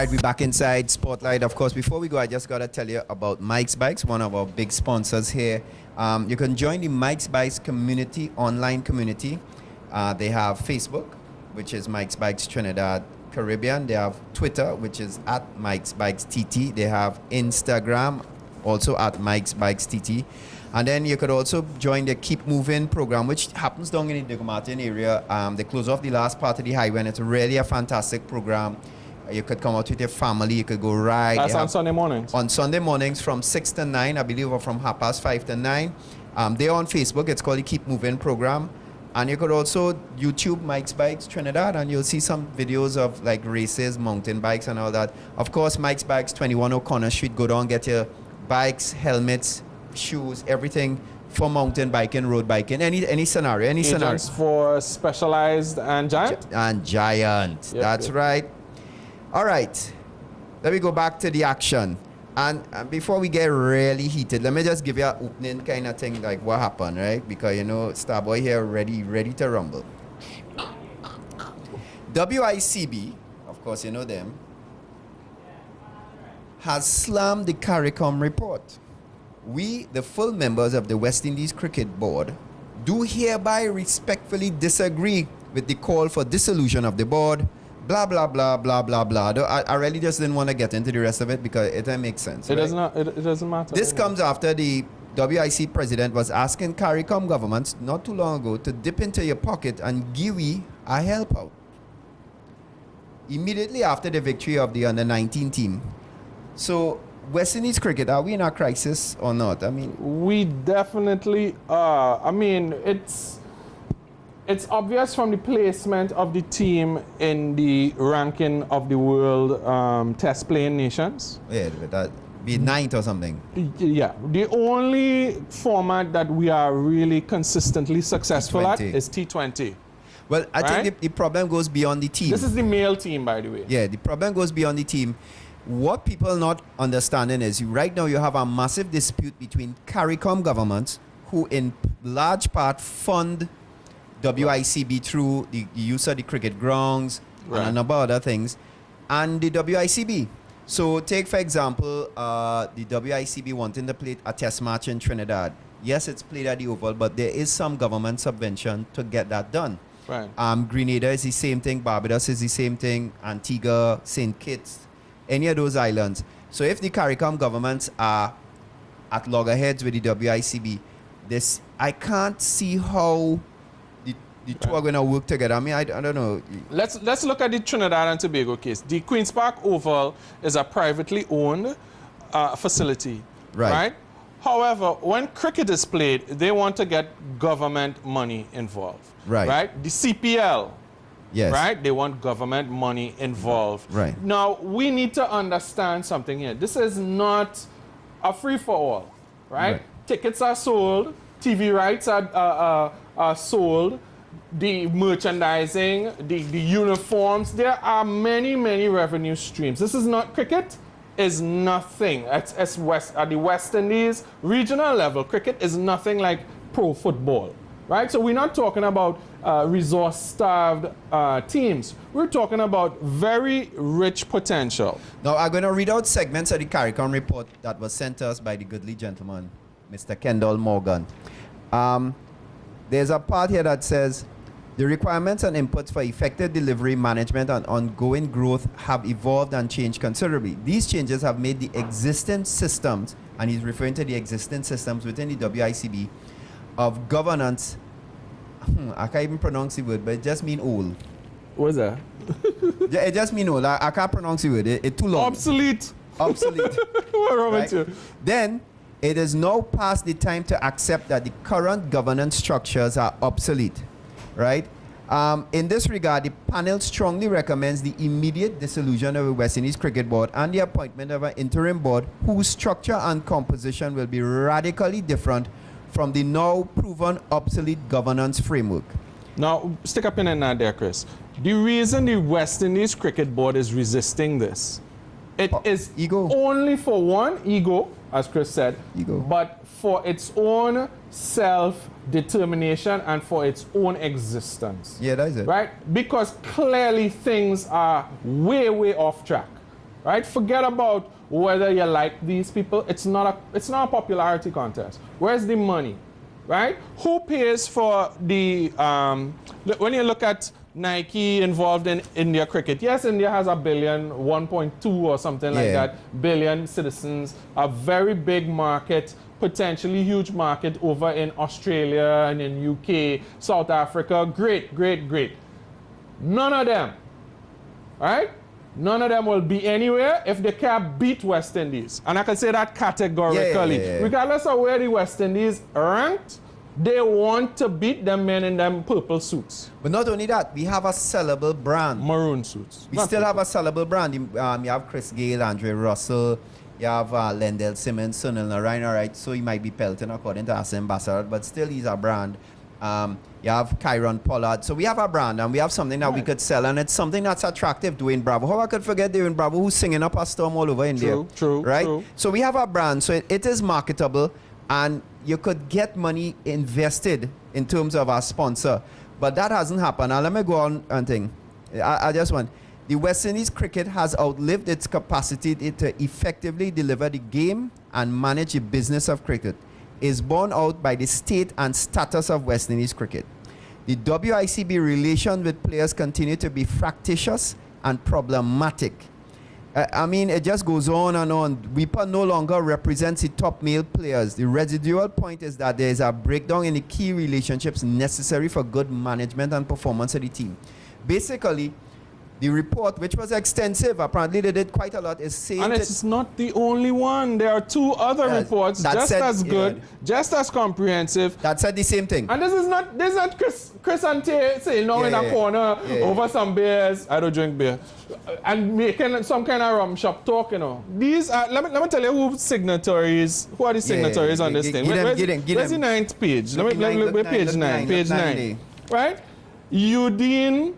right, we're back inside Spotlight. Of course, before we go, I just got to tell you about Mike's Bikes, one of our big sponsors here. You can join the Mike's Bikes community, online community. They have Facebook, which is Mike's Bikes Trinidad Caribbean. They have Twitter, which is at Mike's Bikes TT. They have Instagram, also at Mike's Bikes TT. And then you could also join the Keep Moving program, which happens down in the Dugumartin area. They close off the last part of the highway, and it's really a fantastic program. You could come out with your family. You could go ride. That's on Sunday mornings? On Sunday mornings from 6 to 9, I believe, or from 5:30 to 9. They're on Facebook. It's called the Keep Moving program. And you could also YouTube Mike's Bikes Trinidad, and you'll see some videos of like races, mountain bikes, and all that. Of course, Mike's Bikes, 21 O'Connor Street. Go down, get your bikes, helmets, shoes, everything for mountain biking, road biking, any scenario, any scenario. For Specialized and Giant? And Giant, yep, that's yep. right. All right, let me go back to the action. And before we get really heated, let me just give you an opening kind of thing, like what happened, right? Because, you know, Starboy here ready to rumble. WICB, of course, you know them, has slammed the CARICOM report. We, the full members of the West Indies Cricket Board, do hereby respectfully disagree with the call for dissolution of the board, blah, blah, blah, blah, blah, blah. I really just didn't want to get into the rest of it because it doesn't make sense. It, right? it doesn't matter. This comes after the WIC president was asking CARICOM governments not too long ago to dip into your pocket and give we a help out. Immediately after the victory of the under-19 team. So, West Indies cricket, are we in a crisis or not? I mean, we definitely are. I mean, it's obvious from the placement of the team in the ranking of the world test playing nations. Yeah, that be ninth or something. Yeah, the only format that we are really consistently successful T20. at is T20. Well, I think the problem goes beyond the team. This is the male team, by the way. Yeah, the problem goes beyond the team. What people are not understanding is right now you have a massive dispute between CARICOM governments, who in large part fund WICB through the use of the cricket grounds and a number of other things, and the WICB. So take, for example, the WICB wanting to play a test match in Trinidad. Yes, it's played at the Oval, but there is some government subvention to get that done. Right. Grenada is the same thing, Barbados is the same thing, Antigua, St. Kitts, any of those islands. So if the CARICOM governments are at loggerheads with the WICB, I can't see how the two are going to work together. I mean, I don't know. Let's look at the Trinidad and Tobago case. The Queen's Park Oval is a privately owned facility, right? However, when cricket is played, they want to get government money involved, right? The CPL, yes, right? They want government money involved. Right. Now, we need to understand something here. This is not a free-for-all, right? Tickets are sold, TV rights are sold, the merchandising, the uniforms. There are many, many revenue streams. This is not cricket. Is nothing. At the West Indies regional level, cricket is nothing like pro football, right? So we're not talking about resource-starved teams. We're talking about very rich potential. Now, I'm going to read out segments of the CARICOM report that was sent to us by the goodly gentleman, Mr. Kendall Morgan. There's a part here that says, the requirements and inputs for effective delivery, management, and ongoing growth have evolved and changed considerably. These changes have made the existing systems, and he's referring to the existing systems within the WICB, of governance. I can't even pronounce the word, but it just means old. What's that? It just means old. I can't pronounce the word. It's too long. Obsolete. Obsolete. What's wrong with you? Then, it is now past the time to accept that the current governance structures are obsolete. Right? In this regard, the panel strongly recommends the immediate dissolution of the West Indies Cricket Board and the appointment of an interim board whose structure and composition will be radically different from the now proven obsolete governance framework. Now, stick a pin in that there, Chris. The reason the West Indies Cricket Board is resisting this, it is ego. Only for one, ego, as Chris said, ego, but for its own self-determination and for its own existence. Yeah, that is it. Right? Because clearly things are way, way off track. right? Forget about whether you like these people. It's not a popularity contest. Where's the money, right? Who pays for the when you look at Nike involved in India cricket? Yes, India has 1.2 or something like that billion citizens, a very big market, potentially huge market over in Australia and in UK, South Africa. Great, great, great. None of them, right? None of them will be anywhere if they can't beat West Indies. And I can say that categorically. Regardless of where the West Indies ranked, they want to beat them men in them purple suits. But not only that, we have a sellable brand. Maroon suits. We still have a sellable brand. You have Chris Gayle, Andre Russell, you have Lendell Simmons, Sunil Narine, all right? So he might be pelting according to us ambassador, but still he's a brand. You have Kyron Pollard. So we have a brand and we have something that we could sell, and it's something that's attractive. Dwayne Bravo. How I could forget Dwayne Bravo, who's singing up a storm all over India. True, right? True. So we have a brand, so it is marketable, and you could get money invested in terms of our sponsor. But that hasn't happened. Now let me go on and think. I just want, the West Indies cricket has outlived its capacity to effectively deliver the game and manage the business of cricket. Is borne out by the state and status of West Indies cricket. The WICB relation with players continue to be fractious and problematic. I mean, it just goes on and on. WIPA no longer represents the top male players. The residual point is that there is a breakdown in the key relationships necessary for good management and performance of the team. Basically, the report, which was extensive, apparently they did quite a lot, is saying... And it's not the only one. There are two other reports just as good, just as comprehensive. That said the same thing. And this is not Chris and Tay saying no in a corner over some beers. I don't drink beer. And making some kind of rum shop talk, you know. These are, let me tell you who are the signatories on this thing. Where's the 9th page? Let me page 9. Page 9. Right? Eugene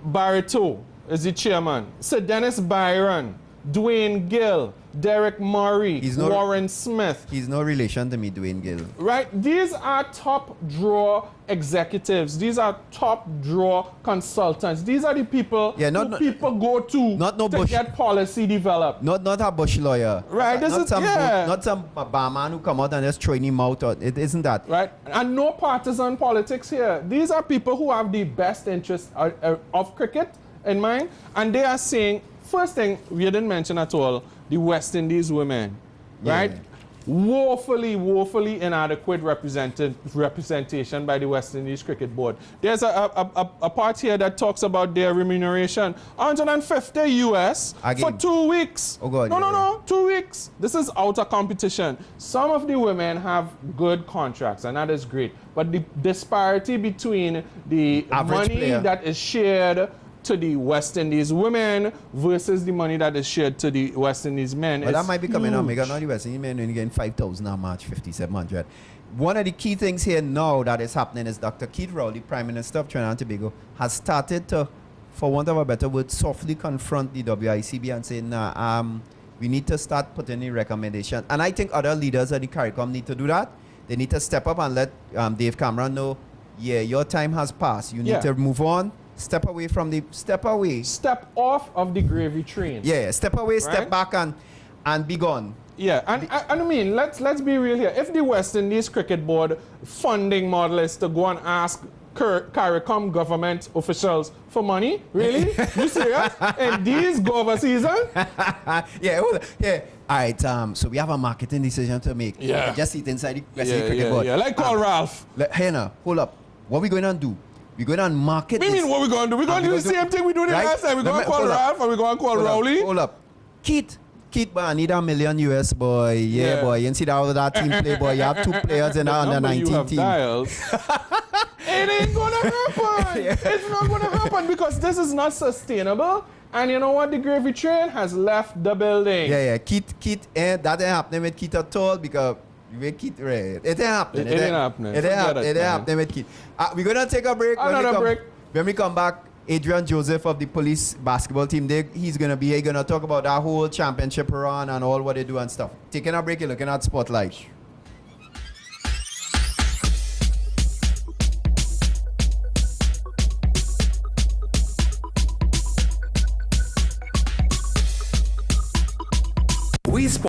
Barreto is the chairman. Sir Dennis Byron, Dwayne Gill, Derek Murray, Warren Smith. He's no relation to me, Dwayne Gill. Right? These are top draw executives. These are top draw consultants. These are the people people go to get policy developed. Not a Bush lawyer. Right? Not some barman who come out and just throwing him out. It isn't that. Right? And no partisan politics here. These are people who have the best interest of cricket in mind. And they are saying, first thing, we didn't mention at all, the West Indies women, right? Woefully inadequate representation by the West Indies Cricket Board. There's a part here that talks about their remuneration. 150 US for 2 weeks. Oh God. No, 2 weeks. This is out of competition. Some of the women have good contracts, and that is great. But the disparity between the money that is shared to the West Indies women versus the money that is shared to the West Indies men. But that might be coming up. Because now the West Indies men only getting 5,000 on March 5700. One of the key things here now that is happening is Dr. Keith Rowley, Prime Minister of Trinidad and Tobago, has started to, for want of a better word, softly confront the WICB and say, nah, we need to start putting in recommendations. And I think other leaders of the CARICOM need to do that. They need to step up and let Dave Cameron know, yeah, your time has passed. You need to move on. Step away from the... Step off of the gravy train. Yeah, step away, right? Step back and be gone. Yeah, and I mean, let's be real here. If the West Indies Cricket Board funding model is to go and ask CARICOM government officials for money, really? You serious? And these go over season? Yeah. All right, so we have a marketing decision to make. Yeah. Just sit inside the West Indies Cricket Board. Yeah, like call Ralph. Hey, now, hold up. What are we going to do? We're going to market this. What are we going to do? We're going to do the same thing we do the last time. We're going to call Ralph and we're going to call Rowley. Hold up. Keith, boy, I need $1 million US, boy. Yeah, boy. You see how that team play, boy. You have 2 players in our under 19 team. It ain't going to happen. It's not going to happen because this is not sustainable. And you know what? The gravy train has left the building. Yeah. Keith, that ain't happening with Keith at all because... It ain't happening. It ain't happening with Keith. We're going to take a break. When we come back, Adrian Joseph of the police basketball team, he's going to be here. Going to talk about that whole championship run and all what they do and stuff. Taking a break, you're looking at Spotlight. We Sport